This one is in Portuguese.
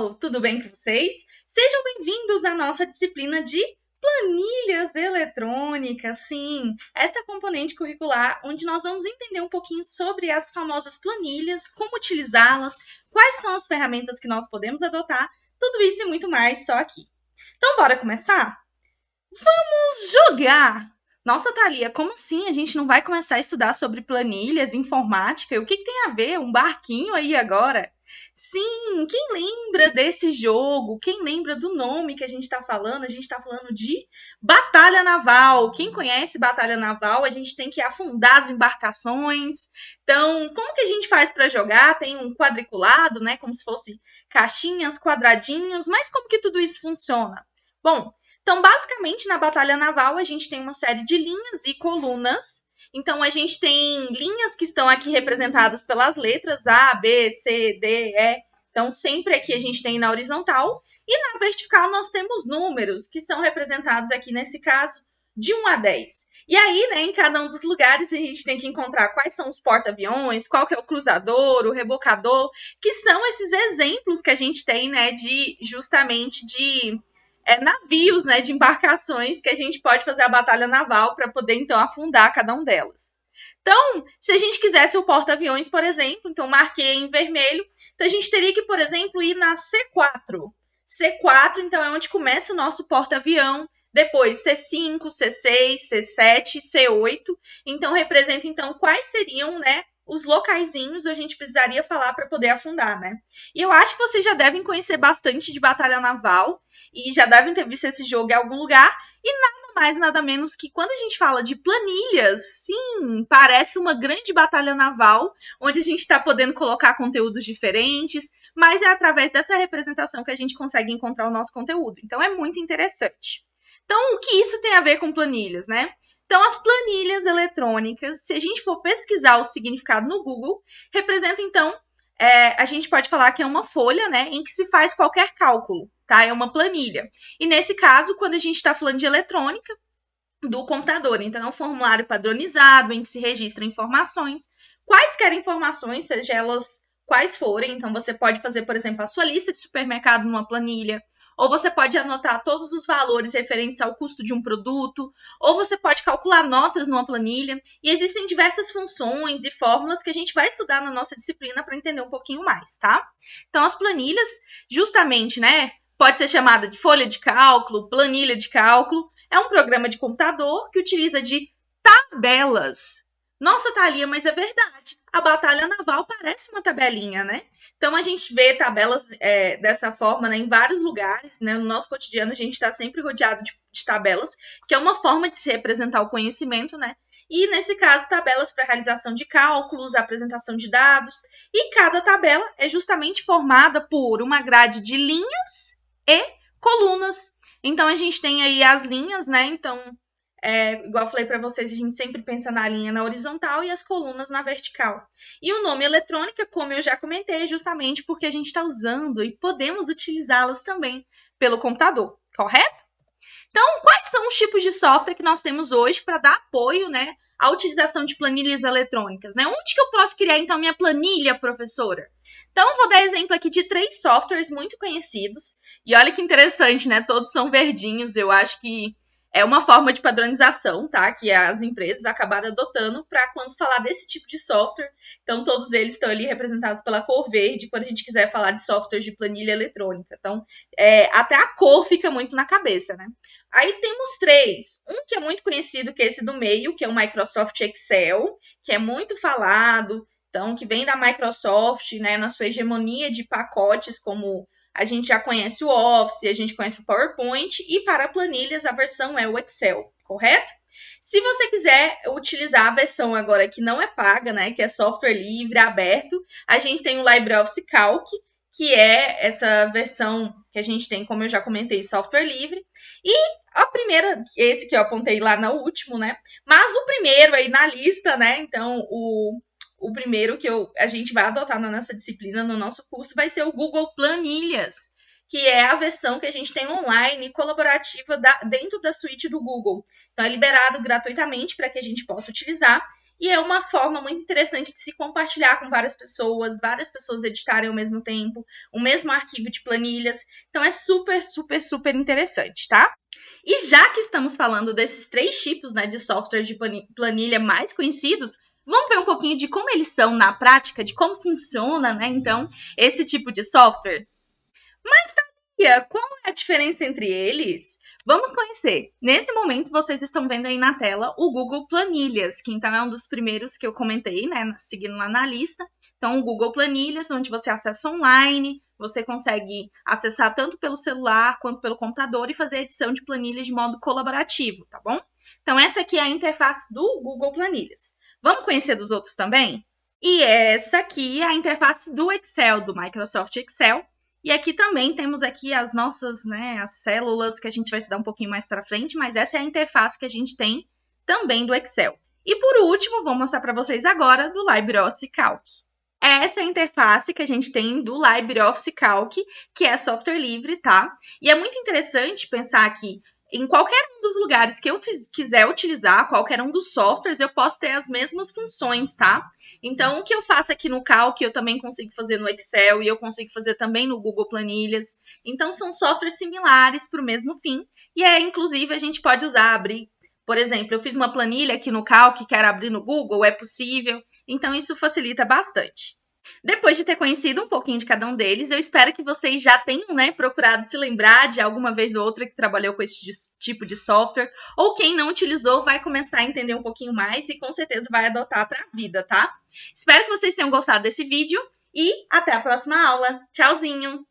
pessoal, tudo bem com vocês? Sejam bem-vindos à nossa disciplina de planilhas eletrônicas. Sim, essa é a componente curricular onde nós vamos entender um pouquinho sobre as famosas planilhas, como utilizá-las, quais são as ferramentas que nós podemos adotar, tudo isso e muito mais só aqui. Então, bora começar? Vamos jogar! Nossa, Thalia, como assim? A gente não vai começar a estudar sobre planilhas, informática? O que tem a ver um barquinho aí agora? Sim, quem lembra desse jogo? Quem lembra do nome que a gente está falando? A gente está falando de Batalha Naval. Quem conhece Batalha Naval? A gente tem que afundar as embarcações. Então, como que a gente faz para jogar? Tem um quadriculado, né? Como se fosse caixinhas, quadradinhos. Mas como que tudo isso funciona? Bom, então, basicamente, na batalha naval, a gente tem uma série de linhas e colunas. Então, a gente tem linhas que estão aqui representadas pelas letras A, B, C, D, E. Então, sempre aqui a gente tem na horizontal. E na vertical, nós temos números, que são representados aqui, nesse caso, de 1 a 10. E aí, né, em cada um dos lugares, a gente tem que encontrar quais são os porta-aviões, qual que é o cruzador, o rebocador, que são esses exemplos que a gente tem, né, justamente de navios, né, de embarcações que a gente pode fazer a batalha naval para poder, então, afundar cada um delas. Então, se a gente quisesse o porta-aviões, por exemplo, então marquei em vermelho, então a gente teria que, por exemplo, ir na C4. C4, então, é onde começa o nosso porta-avião, depois C5, C6, C7, C8, então representa, então, quais seriam, né, os locaizinhos a gente precisaria falar para poder afundar, né? E eu acho que vocês já devem conhecer bastante de batalha naval e já devem ter visto esse jogo em algum lugar. E nada mais, nada menos que quando a gente fala de planilhas, sim, parece uma grande batalha naval, onde a gente está podendo colocar conteúdos diferentes, mas é através dessa representação que a gente consegue encontrar o nosso conteúdo. Então, é muito interessante. Então, o que isso tem a ver com planilhas, né? Então, as planilhas eletrônicas, se a gente for pesquisar o significado no Google, representa, então, a gente pode falar que é uma folha, né, em que se faz qualquer cálculo, tá? É uma planilha. E, nesse caso, quando a gente está falando de eletrônica, do computador. Então, é um formulário padronizado, em que se registram informações, quaisquer informações, seja elas quais forem. Então, você pode fazer, por exemplo, a sua lista de supermercado numa planilha, ou você pode anotar todos os valores referentes ao custo de um produto, ou você pode calcular notas numa planilha. E existem diversas funções e fórmulas que a gente vai estudar na nossa disciplina para entender um pouquinho mais, tá? Então, as planilhas, justamente, né, pode ser chamada de folha de cálculo, planilha de cálculo, é um programa de computador que utiliza de tabelas. Nossa, Thalia, mas é verdade. A batalha naval parece uma tabelinha, né? Então, a gente vê tabelas dessa forma, né, em vários lugares, né? No nosso cotidiano, a gente está sempre rodeado de tabelas, que é uma forma de se representar o conhecimento, né? E, nesse caso, tabelas para realização de cálculos, apresentação de dados. E cada tabela é justamente formada por uma grade de linhas e colunas. Então, a gente tem aí as linhas, né? Então, igual eu falei para vocês, a gente sempre pensa na linha na horizontal e as colunas na vertical. E o nome eletrônica, como eu já comentei, é justamente porque a gente está usando e podemos utilizá-las também pelo computador, correto? Então, quais são os tipos de software que nós temos hoje para dar apoio, né, à utilização de planilhas eletrônicas, né? Onde que eu posso criar, então, minha planilha, professora? Então, eu vou dar exemplo aqui de 3 softwares muito conhecidos. E olha que interessante, né? Todos são verdinhos. Eu acho que é uma forma de padronização, tá? Que as empresas acabaram adotando para quando falar desse tipo de software. Então, todos eles estão ali representados pela cor verde, quando a gente quiser falar de software de planilha eletrônica. Então, até a cor fica muito na cabeça, né? Aí temos 3. Um que é muito conhecido, que é esse do meio, que é o Microsoft Excel, que é muito falado, então, que vem da Microsoft, né, na sua hegemonia de pacotes, como a gente já conhece o Office, a gente conhece o PowerPoint, e para planilhas a versão é o Excel, correto? Se você quiser utilizar a versão agora que não é paga, né, que é software livre, aberto, a gente tem o LibreOffice Calc, que é essa versão que a gente tem, como eu já comentei, software livre. E a primeira, esse que eu apontei lá no último, né? Mas o primeiro aí na lista, né? Então, o primeiro que a gente vai adotar na nossa disciplina, no nosso curso, vai ser o Google Planilhas, que é a versão que a gente tem online, colaborativa, dentro da suíte do Google. Então, é liberado gratuitamente para que a gente possa utilizar. e é uma forma muito interessante de se compartilhar com várias pessoas editarem ao mesmo tempo, o mesmo arquivo de planilhas. Então é super, super, super interessante, tá? E já que estamos falando desses 3 tipos, né, de software de planilha mais conhecidos, vamos ver um pouquinho de como eles são na prática, de como funciona, né, então, esse tipo de software. Mas, Thalia, qual é a diferença entre eles? Vamos conhecer. Nesse momento, vocês estão vendo aí na tela o Google Planilhas, que então é um dos primeiros que eu comentei, né, seguindo lá na lista. Então, o Google Planilhas, onde você acessa online, você consegue acessar tanto pelo celular quanto pelo computador e fazer edição de planilhas de modo colaborativo, tá bom? Então, essa aqui é a interface do Google Planilhas. Vamos conhecer dos outros também? E essa aqui é a interface do Excel, do Microsoft Excel. E aqui também temos aqui as nossas, né, as células que a gente vai estudar um pouquinho mais para frente, mas essa é a interface que a gente tem também do Excel. E por último, vou mostrar para vocês agora do LibreOffice Calc. Essa é a interface que a gente tem do LibreOffice Calc, que é software livre, tá? E é muito interessante pensar que em qualquer um dos lugares que eu quiser utilizar, qualquer um dos softwares, eu posso ter as mesmas funções, tá? Então, o que eu faço aqui no Calc, eu também consigo fazer no Excel e eu consigo fazer também no Google Planilhas. Então, são softwares similares para o mesmo fim. E inclusive, a gente pode usar, abrir, por exemplo, eu fiz uma planilha aqui no Calc, quero abrir no Google, é possível. Então, isso facilita bastante. Depois de ter conhecido um pouquinho de cada um deles, eu espero que vocês já tenham, né, procurado se lembrar de alguma vez ou outra que trabalhou com esse tipo de software, ou quem não utilizou vai começar a entender um pouquinho mais e com certeza vai adotar para a vida, tá? Espero que vocês tenham gostado desse vídeo e até a próxima aula. Tchauzinho!